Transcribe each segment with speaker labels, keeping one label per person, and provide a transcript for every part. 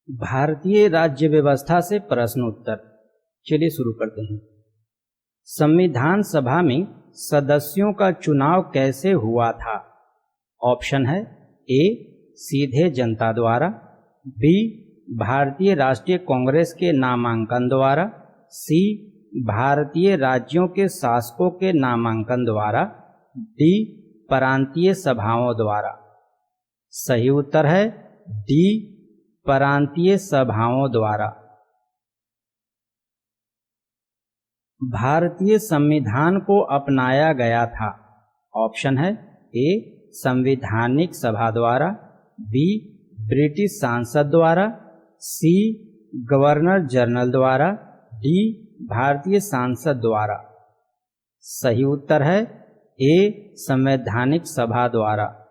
Speaker 1: भारतीय राज्य व्यवस्था से प्रश्न उत्तर। चलिए शुरू करते हैं। संविधान सभा में सदस्यों का चुनाव कैसे हुआ था? ऑप्शन है ए सीधे जनता द्वारा, बी भारतीय राष्ट्रीय कांग्रेस के नामांकन द्वारा, सी भारतीय राज्यों के शासकों के नामांकन द्वारा, डी प्रांतीय सभाओं द्वारा। सही उत्तर है डी प्रांतीय सभाओं द्वारा। भारतीय संविधान को अपनाया गया था। ऑप्शन है ए संवैधानिक सभा द्वारा, बी ब्रिटिश सांसद द्वारा, सी गवर्नर जनरल द्वारा, डी भारतीय सांसद द्वारा। सही उत्तर है ए संवैधानिक सभा द्वारा।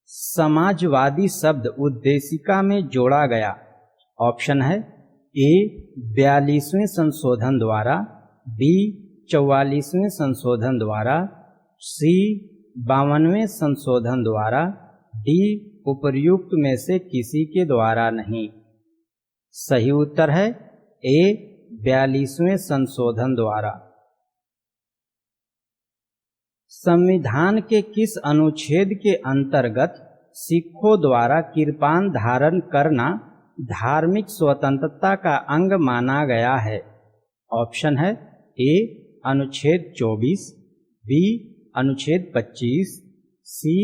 Speaker 1: समाजवादी शब्द उद्देशिका में जोड़ा गया। ऑप्शन है ए 42वें संशोधन द्वारा, बी 44वें संशोधन द्वारा, सी 52वें संशोधन द्वारा, डी उपर्युक्त में से किसी के द्वारा नहीं। सही उत्तर है ए 42वें संशोधन द्वारा। संविधान के किस अनुच्छेद के अंतर्गत सिखों द्वारा किरपान धारण करना धार्मिक स्वतंत्रता का अंग माना गया है? ऑप्शन है ए अनुच्छेद 24, बी अनुच्छेद 25, सी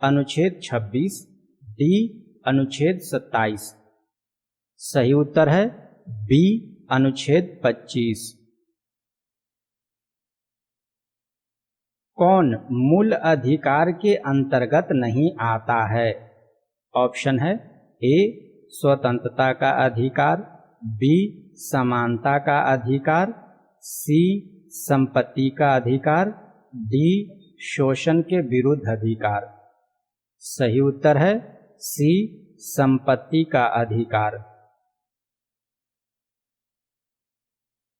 Speaker 1: अनुच्छेद 26, डी अनुच्छेद 27। सही उत्तर है बी अनुच्छेद 25। कौन मूल अधिकार के अंतर्गत नहीं आता है? ऑप्शन है ए स्वतंत्रता का अधिकार, बी समानता का अधिकार, सी संपत्ति का अधिकार, डी शोषण के विरुद्ध अधिकार। सही उत्तर है सी संपत्ति का अधिकार।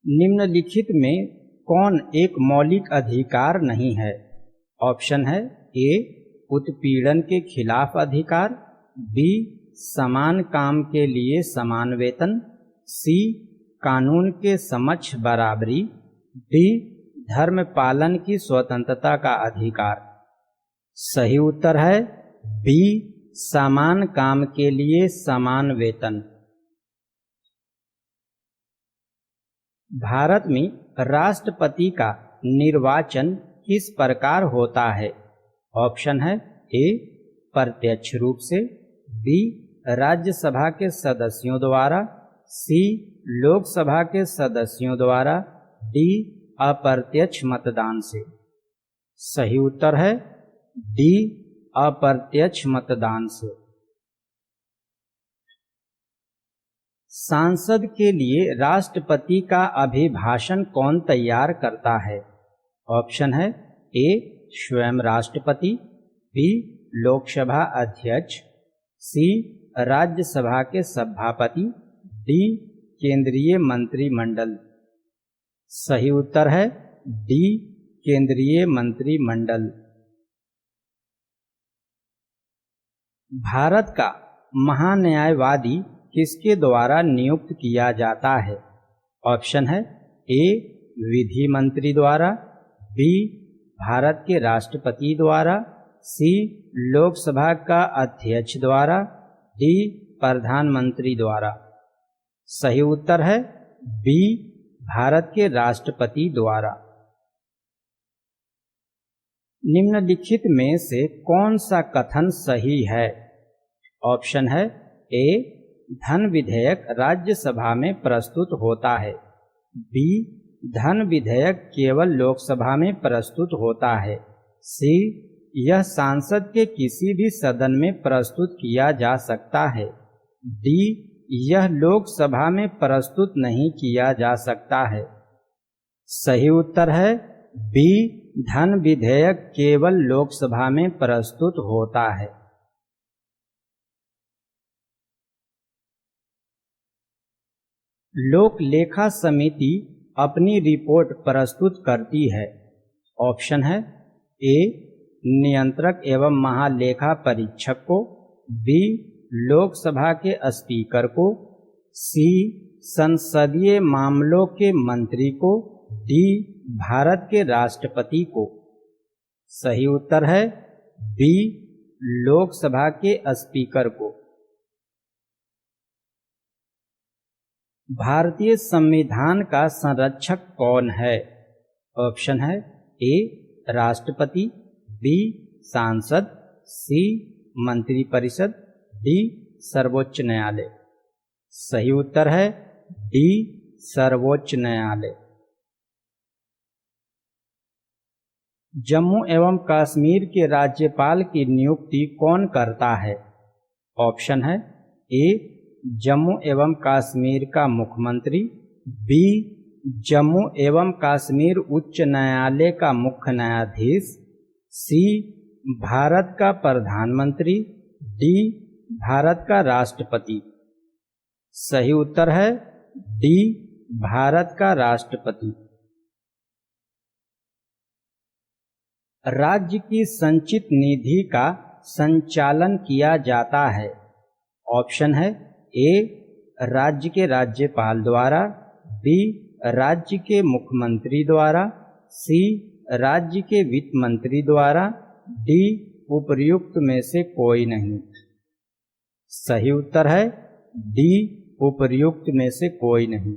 Speaker 1: निम्नलिखित में कौन एक मौलिक अधिकार नहीं है? ऑप्शन है ए उत्पीड़न के खिलाफ अधिकार, बी समान काम के लिए समान वेतन, सी कानून के समक्ष बराबरी, डी धर्म पालन की स्वतंत्रता का अधिकार। सही उत्तर है बी समान काम के लिए समान वेतन। भारत में राष्ट्रपति का निर्वाचन किस प्रकार होता है? ऑप्शन है ए प्रत्यक्ष रूप से, बी राज्यसभा के सदस्यों द्वारा, सी लोकसभा के सदस्यों द्वारा, डी अप्रत्यक्ष मतदान से। सही उत्तर है डी अप्रत्यक्ष मतदान से। सांसद के लिए राष्ट्रपति का अभिभाषण कौन तैयार करता है? ऑप्शन है ए स्वयं राष्ट्रपति, बी लोकसभा अध्यक्ष, सी राज्यसभा के सभापति, डी केंद्रीय मंत्रिमंडल। सही उत्तर है डी केंद्रीय मंत्रिमंडल। भारत का महान्यायवादी किसके द्वारा नियुक्त किया जाता है? ऑप्शन है ए विधि मंत्री द्वारा, बी भारत के राष्ट्रपति द्वारा, सी लोकसभा का अध्यक्ष द्वारा, डी प्रधानमंत्री द्वारा। सही उत्तर है बी भारत के राष्ट्रपति द्वारा। निम्नलिखित में से कौन सा कथन सही है? ऑप्शन है ए धन विधेयक राज्यसभा में प्रस्तुत होता है, बी धन विधेयक केवल लोकसभा में प्रस्तुत होता है, सी यह सांसद के किसी भी सदन में प्रस्तुत किया जा सकता है, डी यह लोकसभा में प्रस्तुत नहीं किया जा सकता है। सही उत्तर है बी धन विधेयक केवल लोकसभा में प्रस्तुत होता है। लोक लेखा समिति अपनी रिपोर्ट प्रस्तुत करती है। ऑप्शन है ए नियंत्रक एवं महालेखा परीक्षक को, बी लोकसभा के स्पीकर को, सी संसदीय मामलों के मंत्री को, डी भारत के राष्ट्रपति को। सही उत्तर है बी लोकसभा के स्पीकर को। भारतीय संविधान का संरक्षक कौन है? ऑप्शन है ए राष्ट्रपति, बी सांसद, सी मंत्रिपरिषद, डी सर्वोच्च न्यायालय। सही उत्तर है डी सर्वोच्च न्यायालय। जम्मू एवं कश्मीर के राज्यपाल की नियुक्ति कौन करता है? ऑप्शन है ए जम्मू एवं कश्मीर का मुख्यमंत्री, बी जम्मू एवं कश्मीर उच्च न्यायालय का मुख्य न्यायाधीश, सी भारत का प्रधानमंत्री, डी भारत का राष्ट्रपति। सही उत्तर है डी भारत का राष्ट्रपति। राज्य की संचित निधि का संचालन किया जाता है। ऑप्शन है ए राज्य के राज्यपाल द्वारा, बी राज्य के मुख्यमंत्री द्वारा, सी राज्य के वित्त मंत्री द्वारा, डी उपर्युक्त में से कोई नहीं। सही उत्तर है डी उपर्युक्त में से कोई नहीं।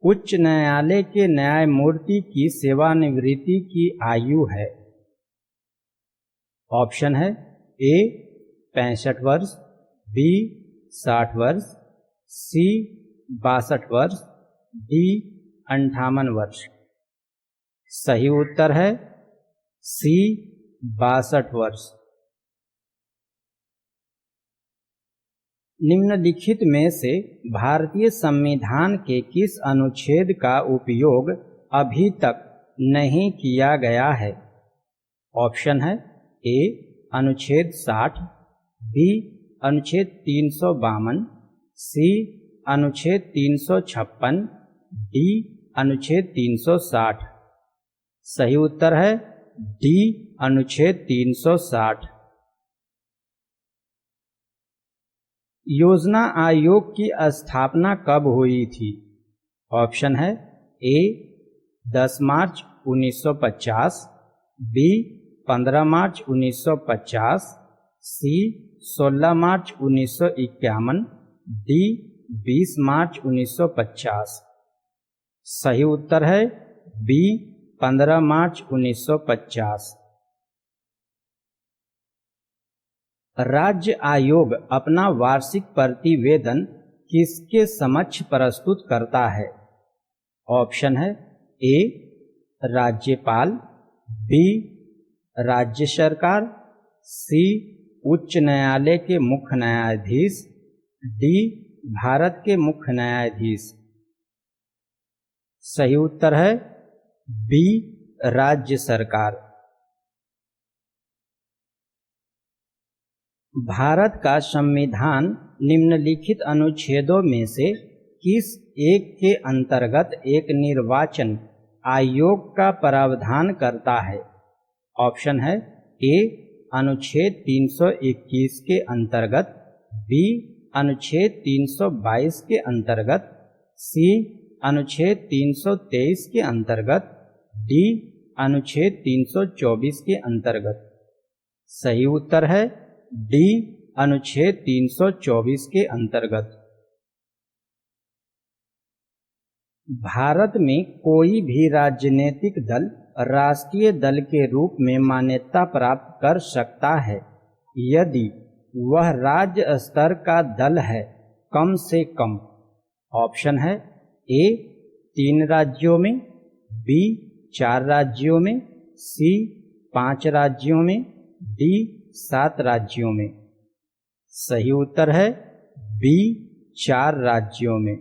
Speaker 1: उच्च न्यायालय के न्यायमूर्ति की सेवानिवृत्ति की आयु है। ऑप्शन है ए 65 वर्ष, बी 60 वर्ष, सी 62 वर्ष, डी 58 वर्ष। सही उत्तर है सी 62 वर्ष। निम्नलिखित में से भारतीय संविधान के किस अनुच्छेद का उपयोग अभी तक नहीं किया गया है? ऑप्शन है ए अनुच्छेद 60, बी अनुच्छेद 352, सी अनुच्छेद 356, डी अनुच्छेद 360। सही उत्तर है डी अनुच्छेद 360। योजना आयोग की स्थापना कब हुई थी? ऑप्शन है ए 10 मार्च 1950, बी 15 मार्च 1950, सी 16 मार्च 1951, डी 20 मार्च 1950। सही उत्तर है बी 15 मार्च 1950। राज्य आयोग अपना वार्षिक प्रतिवेदन किसके समक्ष प्रस्तुत करता है? ऑप्शन है ए राज्यपाल, बी राज्य सरकार, सी उच्च न्यायालय के मुख्य न्यायाधीश, डी भारत के मुख्य न्यायाधीश। सही उत्तर है बी राज्य सरकार। भारत का संविधान निम्नलिखित अनुच्छेदों में से किस एक के अंतर्गत एक निर्वाचन आयोग का प्रावधान करता है? ऑप्शन है ए अनुच्छेद 321 के अंतर्गत, बी अनुच्छेद 322 के अंतर्गत, सी अनुच्छेद 323 के अंतर्गत, डी अनुच्छेद 324 के अंतर्गत। सही उत्तर है डी अनुच्छेद 324 के अंतर्गत। भारत में कोई भी राजनीतिक दल राष्ट्रीय दल के रूप में मान्यता प्राप्त कर सकता है यदि वह राज्य स्तर का दल है कम से कम। ऑप्शन है ए 3 राज्यों में, बी 4 राज्यों में, सी 5 राज्यों में, डी 7 राज्यों में। सही उत्तर है बी 4 राज्यों में।